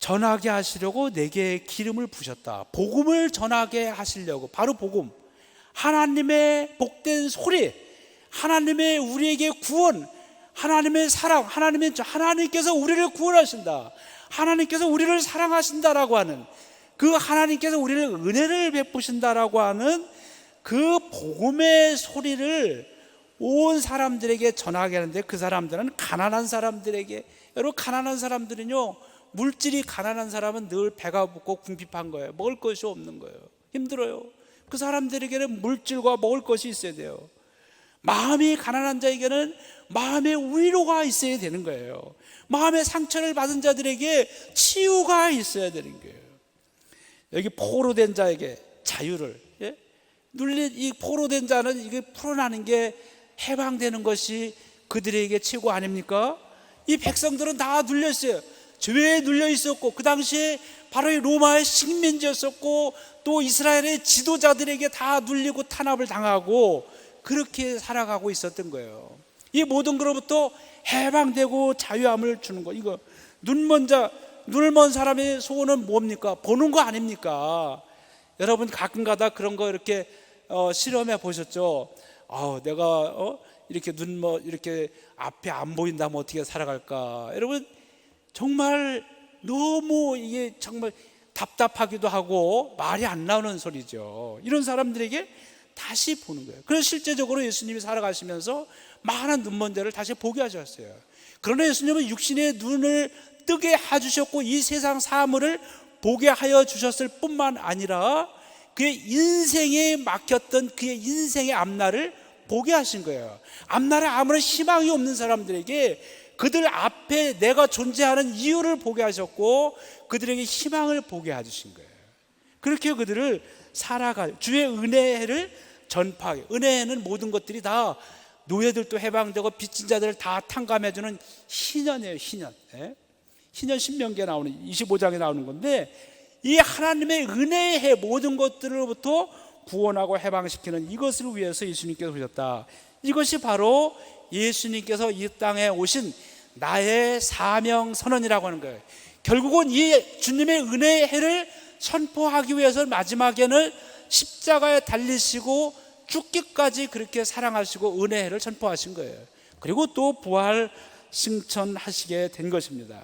전하게 하시려고 내게 기름을 부으셨다. 복음을 전하게 하시려고, 바로 복음, 하나님의 복된 소리, 하나님의 우리에게 구원, 하나님의 사랑, 하나님께서 우리를 구원하신다, 하나님께서 우리를 사랑하신다라고 하는, 그 하나님께서 우리를 은혜를 베푸신다라고 하는 그 복음의 소리를 온 사람들에게 전하게 하는데, 그 사람들은 가난한 사람들에게, 여러분 가난한 사람들은요, 물질이 가난한 사람은 늘 배가 붓고 궁핍한 거예요. 먹을 것이 없는 거예요. 힘들어요. 그 사람들에게는 물질과 먹을 것이 있어야 돼요. 마음이 가난한 자에게는 마음의 위로가 있어야 되는 거예요. 마음의 상처를 받은 자들에게 치유가 있어야 되는 거예요. 여기 포로된 자에게 자유를, 눌린 이 포로된 자는 이게 풀어나는 게, 해방되는 것이 그들에게 최고 아닙니까? 이 백성들은 다 눌렸어요. 죄에 눌려 있었고, 그 당시에 바로 이 로마의 식민지였었고, 또 이스라엘의 지도자들에게 다 눌리고 탄압을 당하고 그렇게 살아가고 있었던 거예요. 이 모든 것으로부터 해방되고 자유함을 주는 거. 이거 눈을 먼 사람의 소원은 뭡니까? 보는 거 아닙니까? 여러분 가끔가다 그런 거 이렇게 실험해 보셨죠? 내가 이렇게 이렇게 앞에 안 보인다면 어떻게 살아갈까? 여러분 정말 너무 이게 정말 답답하기도 하고 말이 안 나오는 소리죠. 이런 사람들에게 다시 보는 거예요. 그래서 실제적으로 예수님이 살아가시면서 많은 눈먼 자를 다시 보게 하셨어요. 그러나 예수님은 육신의 눈을 뜨게 해주셨고, 이 세상 사물을 보게 하여 주셨을 뿐만 아니라 그의 인생에 막혔던 그의 인생의 앞날을 보게 하신 거예요. 앞날에 아무런 희망이 없는 사람들에게 그들 앞에 내가 존재하는 이유를 보게 하셨고, 그들에게 희망을 보게 해주신 거예요. 그렇게 그들을 살아갈 주의 은혜를 전파하게. 은혜는 모든 것들이 다, 노예들도 해방되고 빚진 자들을 다 탕감해주는 희년이에요. 희년. 희년 신명기에 나오는, 25장에 나오는 건데, 이 하나님의 은혜의 해, 모든 것들로부터 구원하고 해방시키는 이것을 위해서 예수님께서 오셨다. 이것이 바로 예수님께서 이 땅에 오신 나의 사명 선언이라고 하는 거예요. 결국은 이 주님의 은혜의 해를 선포하기 위해서 마지막에는 십자가에 달리시고 죽기까지 그렇게 사랑하시고 은혜의 해를 선포하신 거예요. 그리고 또 부활 승천하시게 된 것입니다.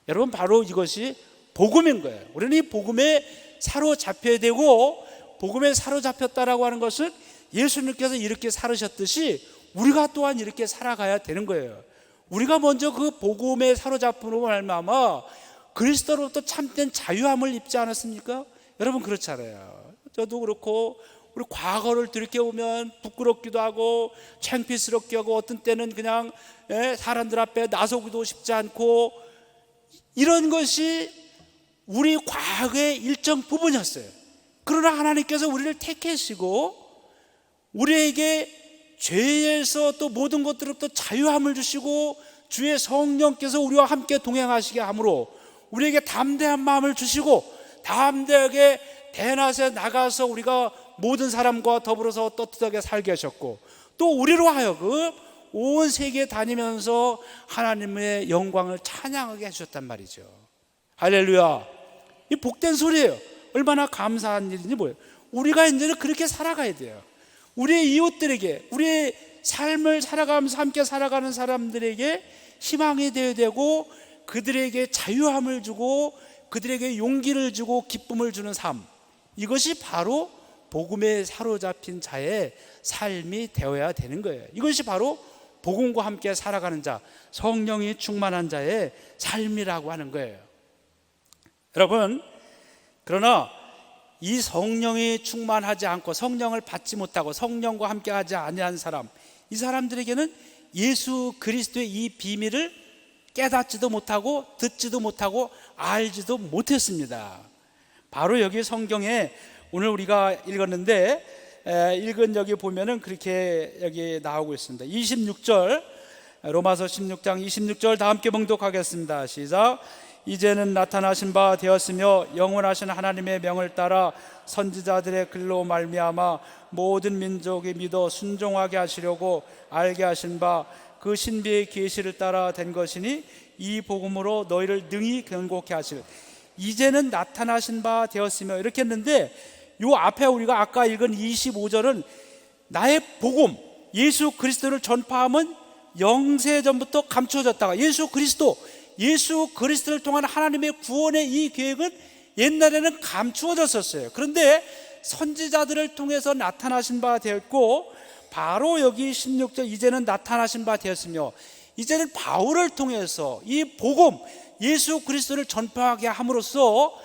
여러분 바로 이것이 복음인 거예요. 우리는 이 복음에 사로잡혀야 되고, 복음에 사로잡혔다라고 하는 것은 예수님께서 이렇게 살으셨듯이 우리가 또한 이렇게 살아가야 되는 거예요. 우리가 먼저 그 복음에 사로잡음으로 말미암아 그리스도로부터 참된 자유함을 입지 않았습니까? 여러분 그렇잖아요. 저도 그렇고, 우리 과거를 들이켜보면 부끄럽기도 하고 창피스럽기도 하고, 어떤 때는 그냥 사람들 앞에 나서기도 쉽지 않고, 이런 것이 우리 과거의 일정 부분이었어요. 그러나 하나님께서 우리를 택하시고 우리에게 죄에서 또 모든 것들로부터 자유함을 주시고, 주의 성령께서 우리와 함께 동행하시게 함으로 우리에게 담대한 마음을 주시고, 담대하게 대낮에 나가서 우리가 모든 사람과 더불어서 떳떳하게 살게 하셨고, 또 우리로 하여금 온 세계에 다니면서 하나님의 영광을 찬양하게 해주셨단 말이죠. 할렐루야. 이 복된 소리예요. 얼마나 감사한 일인지 뭐예요. 우리가 이제는 그렇게 살아가야 돼요. 우리의 이웃들에게, 우리의 삶을 살아가면서 함께 살아가는 사람들에게 희망이 되어야 되고, 그들에게 자유함을 주고 그들에게 용기를 주고 기쁨을 주는 삶, 이것이 바로 복음에 사로잡힌 자의 삶이 되어야 되는 거예요. 이것이 바로 복음과 함께 살아가는 자, 성령이 충만한 자의 삶이라고 하는 거예요. 여러분, 그러나 이 성령이 충만하지 않고 성령을 받지 못하고 성령과 함께 하지 아니한 사람, 이 사람들에게는 예수 그리스도의 이 비밀을 깨닫지도 못하고 듣지도 못하고 알지도 못했습니다. 바로 여기 성경에 오늘 우리가 읽었는데, 읽은 여기 보면은 그렇게 여기 나오고 있습니다. 26절, 로마서 16장 26절 다 함께 봉독하겠습니다. 시작. 이제는 나타나신 바 되었으며 영원하신 하나님의 명을 따라 선지자들의 글로 말미암아 모든 민족이 믿어 순종하게 하시려고 알게 하신 바 그 신비의 계시를 따라 된 것이니, 이 복음으로 너희를 능히 견고케 하실 이제는 나타나신 바 되었으며 이렇게 했는데, 요 앞에 우리가 아까 읽은 25절은 나의 복음 예수 그리스도를 전파함은 영세전부터 감추어졌다가 예수 그리스도를 통한 하나님의 구원의 이 계획은 옛날에는 감추어졌었어요. 그런데 선지자들을 통해서 나타나신 바 되었고, 바로 여기 16절 이제는 나타나신 바 되었으며, 이제는 바울을 통해서 이 복음 예수 그리스도를 전파하게 함으로써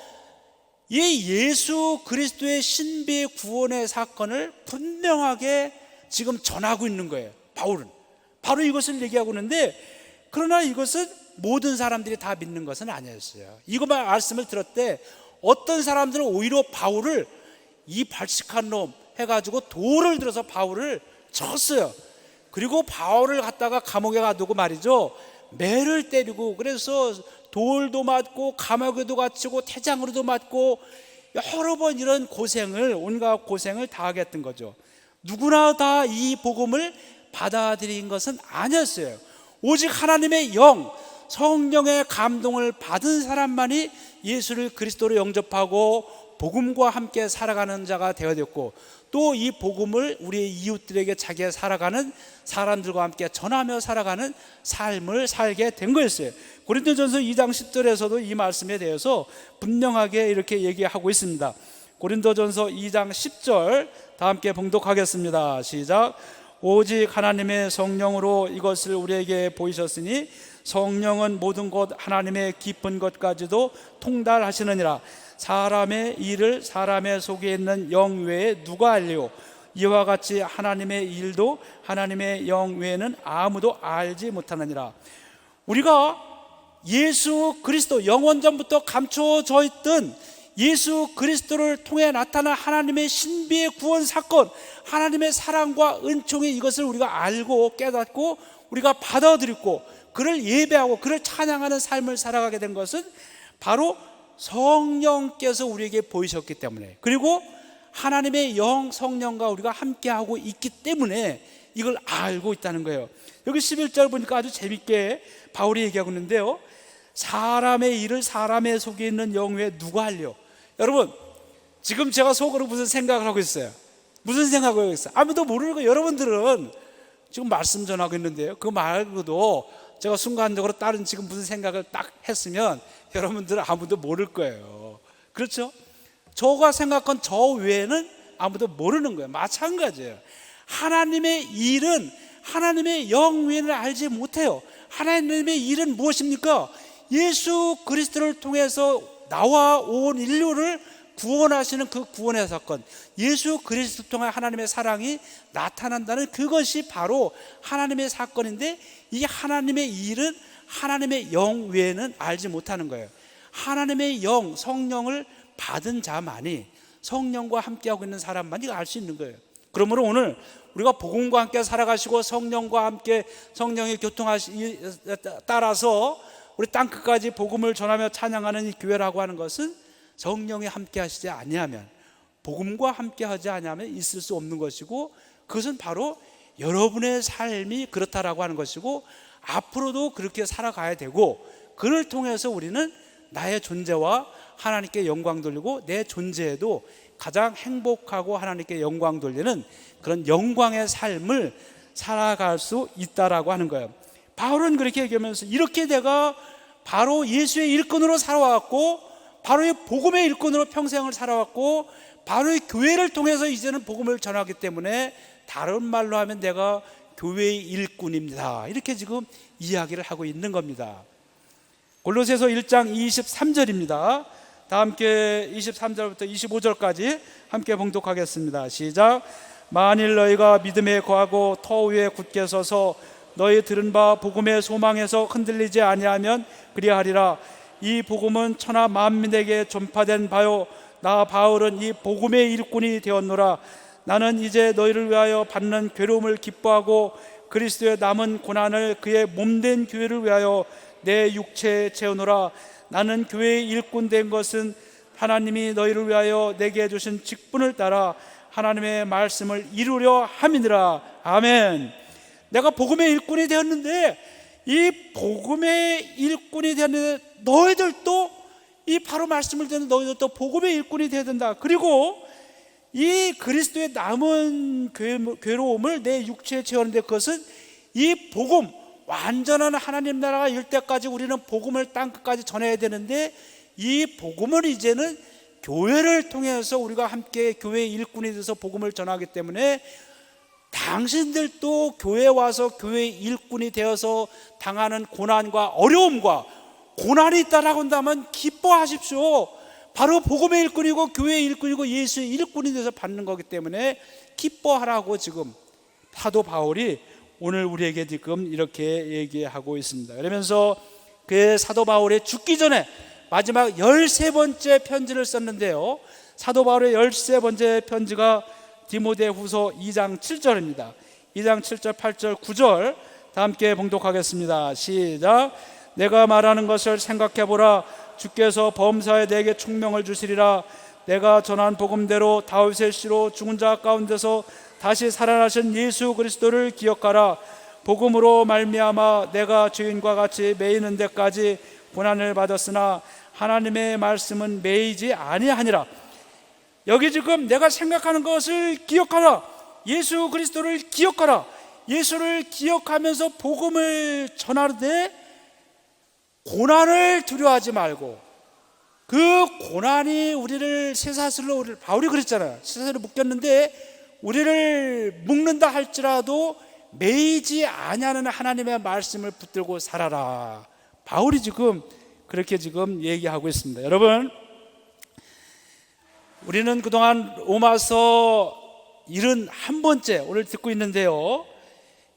이 예수 그리스도의 신비의 구원의 사건을 분명하게 지금 전하고 있는 거예요. 바울은 바로 이것을 얘기하고 있는데, 그러나 이것은 모든 사람들이 다 믿는 것은 아니었어요. 이것만 말씀을 들었대 어떤 사람들은 오히려 바울을 이 발식한 놈 해가지고 돌을 들어서 바울을 쳤어요. 그리고 바울을 갖다가 감옥에 가두고 말이죠, 매를 때리고, 그래서 돌도 맞고 감옥에도 갇히고 태장으로도 맞고 여러 번 이런 고생을, 온갖 고생을 당하겠던 거죠. 누구나 다 이 복음을 받아들인 것은 아니었어요. 오직 하나님의 영, 성령의 감동을 받은 사람만이 예수를 그리스도로 영접하고 복음과 함께 살아가는 자가 되어졌고, 또 이 복음을 우리의 이웃들에게 자기가 살아가는 사람들과 함께 전하며 살아가는 삶을 살게 된 거였어요. 고린도전서 2장 10절에서도 이 말씀에 대해서 분명하게 이렇게 얘기하고 있습니다. 고린도전서 2장 10절 다 함께 봉독하겠습니다. 시작. 오직 하나님의 성령으로 이것을 우리에게 보이셨으니 성령은 모든 것 하나님의 깊은 것까지도 통달하시느니라. 사람의 일을 사람의 속에 있는 영 외에 누가 알리오? 이와 같이 하나님의 일도 하나님의 영 외에는 아무도 알지 못하느니라. 우리가 예수 그리스도, 영원전부터 감춰져 있던 예수 그리스도를 통해 나타난 하나님의 신비의 구원 사건, 하나님의 사랑과 은총의 이것을 우리가 알고 깨닫고 우리가 받아들이고 그를 예배하고 그를 찬양하는 삶을 살아가게 된 것은 바로 성령께서 우리에게 보이셨기 때문에, 그리고 하나님의 영 성령과 우리가 함께하고 있기 때문에 이걸 알고 있다는 거예요. 여기 11절 보니까 아주 재밌게 바울이 얘기하고 있는데요, 사람의 일을 사람의 속에 있는 영 외에 누가 알려? 여러분, 지금 제가 속으로 무슨 생각을 하고 있어요? 무슨 생각을 하고 있어요? 아무도 모르는 거예요. 여러분들은 지금 말씀 전하고 있는데요, 그 말고도 제가 순간적으로 다른 지금 무슨 생각을 딱 했으면 여러분들은 아무도 모를 거예요. 그렇죠? 저가 생각한 저 외에는 아무도 모르는 거예요. 마찬가지예요. 하나님의 일은 하나님의 영 외에는 알지 못해요. 하나님의 일은 무엇입니까? 예수 그리스도를 통해서 나와 온 인류를 구원하시는 그 구원의 사건, 예수 그리스도를 통해 하나님의 사랑이 나타난다는 그것이 바로 하나님의 사건인데, 이 하나님의 일은 하나님의 영 외에는 알지 못하는 거예요. 하나님의 영, 성령을 받은 자만이, 성령과 함께하고 있는 사람만이 알 수 있는 거예요. 그러므로 오늘 우리가 복음과 함께 살아가시고 성령과 함께 성령의 따라서 우리 땅끝까지 복음을 전하며 찬양하는 이 교회라고 하는 것은 성령이 함께 하시지 아니하면, 복음과 함께 하지 아니하면 있을 수 없는 것이고, 그것은 바로 여러분의 삶이 그렇다라고 하는 것이고, 앞으로도 그렇게 살아가야 되고, 그를 통해서 우리는 나의 존재와 하나님께 영광 돌리고 내 존재에도 가장 행복하고 하나님께 영광 돌리는 그런 영광의 삶을 살아갈 수 있다라고 하는 거예요. 바울은 그렇게 얘기하면서, 이렇게 내가 바로 예수의 일꾼으로 살아왔고, 바로 이 복음의 일꾼으로 평생을 살아왔고, 바로 이 교회를 통해서 이제는 복음을 전하기 때문에 다른 말로 하면 내가 교회의 일꾼입니다, 이렇게 지금 이야기를 하고 있는 겁니다. 골로새서 1장 23절입니다. 다 함께 23절부터 25절까지 함께 봉독하겠습니다. 시작. 만일 너희가 믿음에 거하고 터 위에 굳게 서서 너희 들은 바 복음의 소망에서 흔들리지 아니하면 그리하리라. 이 복음은 천하 만민에게 전파된 바요, 나 바울은 이 복음의 일꾼이 되었노라. 나는 이제 너희를 위하여 받는 괴로움을 기뻐하고 그리스도의 남은 고난을 그의 몸된 교회를 위하여 내 육체에 채우노라. 나는 교회의 일꾼 된 것은 하나님이 너희를 위하여 내게 주신 직분을 따라 하나님의 말씀을 이루려 함이니라. 아멘. 내가 복음의 일꾼이 되었는데 이 복음의 일꾼이 되는 너희들도, 이 바로 말씀을 듣는 너희들도 복음의 일꾼이 되어야 된다. 그리고 이 그리스도의 남은 괴로움을 내 육체에 채우는데, 그것은 이 복음, 완전한 하나님 나라가 일 때까지 우리는 복음을 땅끝까지 전해야 되는데, 이 복음을 이제는 교회를 통해서 우리가 함께 교회의 일꾼이 돼서 복음을 전하기 때문에, 당신들도 교회에 와서 교회의 일꾼이 되어서 당하는 고난과 어려움과 고난이 있다라고 한다면 기뻐하십시오. 바로 복음의 일꾼이고 교회의 일꾼이고 예수의 일꾼이 돼서 받는 거기 때문에 기뻐하라고 지금 사도 바울이 오늘 우리에게 지금 이렇게 얘기하고 있습니다. 그러면서 그 사도 바울이 죽기 전에 마지막 13번째 편지를 썼는데요, 사도 바울의 13번째 편지가 디모데후서 2장 7절입니다. 2장 7절, 8절, 9절 다 함께 봉독하겠습니다. 시작. 내가 말하는 것을 생각해보라. 주께서 범사에 내게 총명을 주시리라. 내가 전한 복음대로 다윗의 씨로 죽은 자 가운데서 다시 살아나신 예수 그리스도를 기억하라. 복음으로 말미암아 내가 주인과 같이 매이는 데까지 고난을 받았으나 하나님의 말씀은 매이지 아니하니라. 여기 지금 내가 생각하는 것을 기억하라. 예수 그리스도를 기억하라. 예수를 기억하면서 복음을 전하되 고난을 두려워하지 말고, 그 고난이 우리를 쇠사슬로, 바울이 그랬잖아요. 쇠사슬로 묶였는데 우리를 묶는다 할지라도 매이지 아니하는 하나님의 말씀을 붙들고 살아라. 바울이 지금 그렇게 지금 얘기하고 있습니다. 여러분, 우리는 그동안 로마서 71번째 오늘 듣고 있는데요,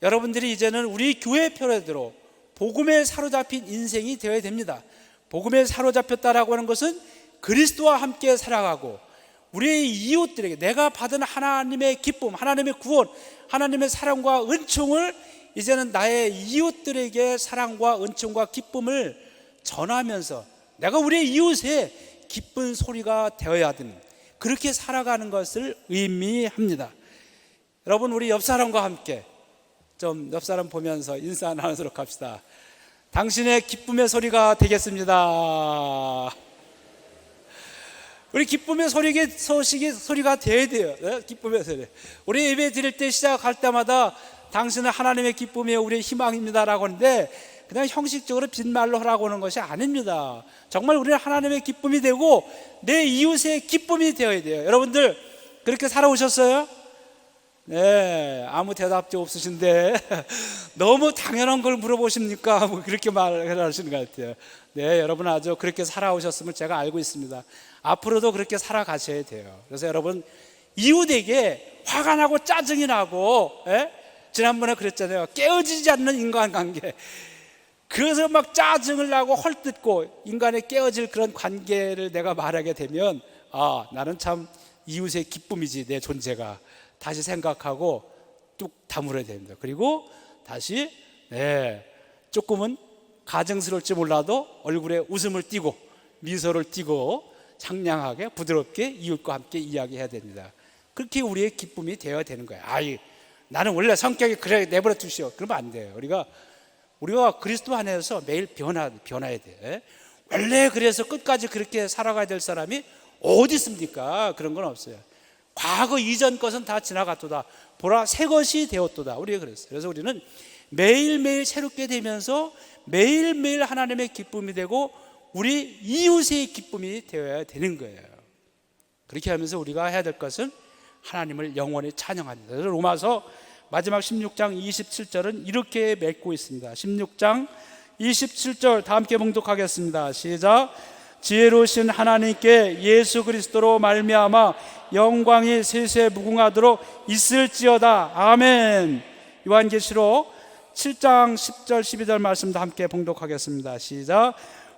여러분들이 이제는 우리 교회 표례대로 복음에 사로잡힌 인생이 되어야 됩니다. 복음에 사로잡혔다라고 하는 것은 그리스도와 함께 살아가고 우리의 이웃들에게 내가 받은 하나님의 기쁨, 하나님의 구원, 하나님의 사랑과 은총을 이제는 나의 이웃들에게 사랑과 은총과 기쁨을 전하면서 내가 우리의 이웃에 기쁜 소리가 되어야 되는, 그렇게 살아가는 것을 의미합니다. 여러분, 우리 옆 사람과 함께 좀 옆 사람 보면서 인사 나누도록 합시다. 당신의 기쁨의 소리가 되겠습니다. 우리 기쁨의 소리가 되어야 돼요. 네? 기쁨의 소리. 우리 예배 드릴 때 시작할 때마다 당신은 하나님의 기쁨이 우리의 희망입니다라고 하는데, 그냥 형식적으로 빈말로 하라고 하는 것이 아닙니다. 정말 우리는 하나님의 기쁨이 되고 내 이웃의 기쁨이 되어야 돼요. 여러분들 그렇게 살아오셨어요? 네, 아무 대답도 없으신데 너무 당연한 걸 물어보십니까? 뭐 그렇게 말하시는 것 같아요. 네, 여러분 아주 그렇게 살아오셨음을 제가 알고 있습니다. 앞으로도 그렇게 살아가셔야 돼요. 그래서 여러분, 이웃에게 화가 나고 짜증이 나고, 지난번에 그랬잖아요. 깨어지지 않는 인간관계. 그래서 막 짜증을 나고 헐뜯고 인간의 깨어질 그런 관계를 내가 말하게 되면, 아, 나는 참 이웃의 기쁨이지, 내 존재가. 다시 생각하고 뚝 다물어야 됩니다. 그리고 다시 조금은 가증스러울지 몰라도 얼굴에 웃음을 띠고 미소를 띠고 상냥하게 부드럽게 이웃과 함께 이야기해야 됩니다. 그렇게 우리의 기쁨이 되어야 되는 거예요. 아이, 나는 원래 성격이 그래, 내버려 두시오. 그러면 안 돼요. 우리가 그리스도 안에서 매일 변화해야 돼. 원래 그래서 끝까지 그렇게 살아가야 될 사람이 어디 있습니까? 그런 건 없어요. 과거 이전 것은 다 지나갔도다. 보라, 새 것이 되었도다. 우리가 그랬어요. 그래서 우리는 매일매일 새롭게 되면서 매일매일 하나님의 기쁨이 되고 우리 이웃의 기쁨이 되어야 되는 거예요. 그렇게 하면서 우리가 해야 될 것은 하나님을 영원히 찬양합니다. 그래서 로마서 마지막 16장 27절은 이렇게 맺고 있습니다. 16장 27절 다 함께 봉독하겠습니다. 시작. 지혜로우신 하나님께 예수 그리스도로 말미암아 영광이 세세 무궁하도록 있을지어다. 아멘. 요한계시록 7장 10절 12절 말씀도 함께 봉독하겠습니다. 시작.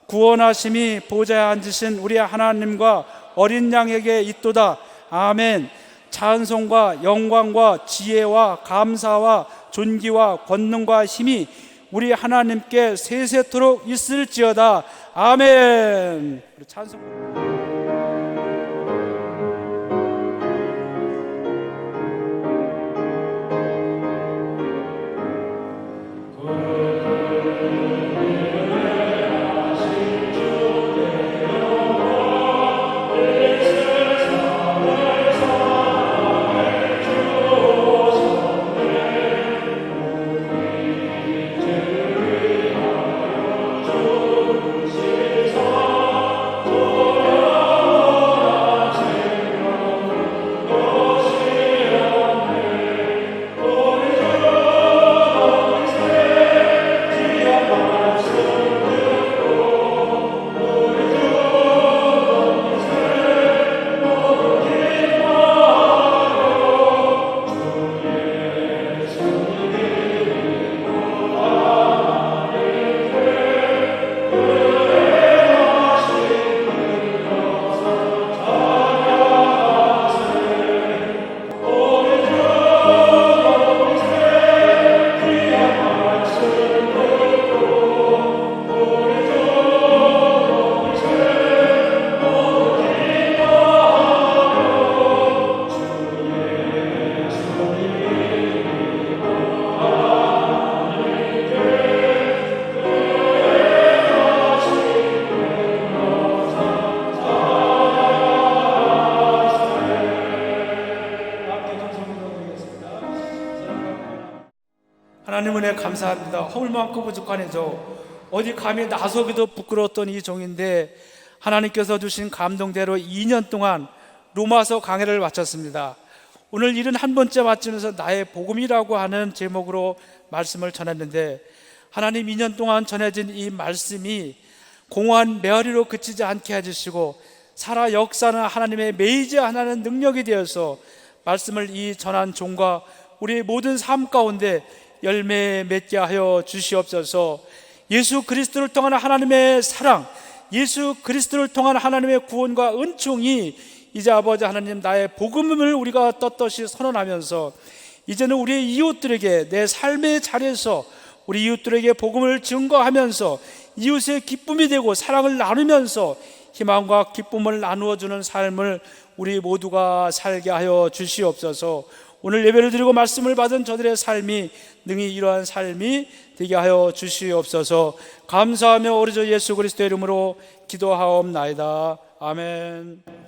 구원하심이 보좌에 앉으신 우리 하나님과 어린 양에게 있도다. 아멘. 찬송과 영광과 지혜와 감사와 존귀와 권능과 힘이 우리 하나님께 세세토록 있을지어다. 아멘. 우리 찬송. 은혜 감사합니다. 허물만큼 부족하네요. 어디 감히 나서기도 부끄러웠던 이 종인데 하나님께서 주신 감동대로 2년 동안 로마서 강해를 마쳤습니다. 오늘 71번째 마치면서 나의 복음이라고 하는 제목으로 말씀을 전했는데, 하나님 2년 동안 전해진 이 말씀이 공허한 메아리로 그치지 않게 해주시고 살아 역사는 하나님의 메이저하는 능력이 되어서 말씀을 이 전한 종과 우리의 모든 삶 가운데 열매 맺게 하여 주시옵소서. 예수 그리스도를 통한 하나님의 사랑, 예수 그리스도를 통한 하나님의 구원과 은총이 이제 아버지 하나님 나의 복음을 우리가 떳떳이 선언하면서 이제는 우리의 이웃들에게 내 삶의 자리에서 우리 이웃들에게 복음을 증거하면서 이웃의 기쁨이 되고 사랑을 나누면서 희망과 기쁨을 나누어주는 삶을 우리 모두가 살게 하여 주시옵소서. 오늘 예배를 드리고 말씀을 받은 저들의 삶이 능히 이러한 삶이 되게 하여 주시옵소서. 감사하며 우리 주 예수 그리스도의 이름으로 기도하옵나이다. 아멘.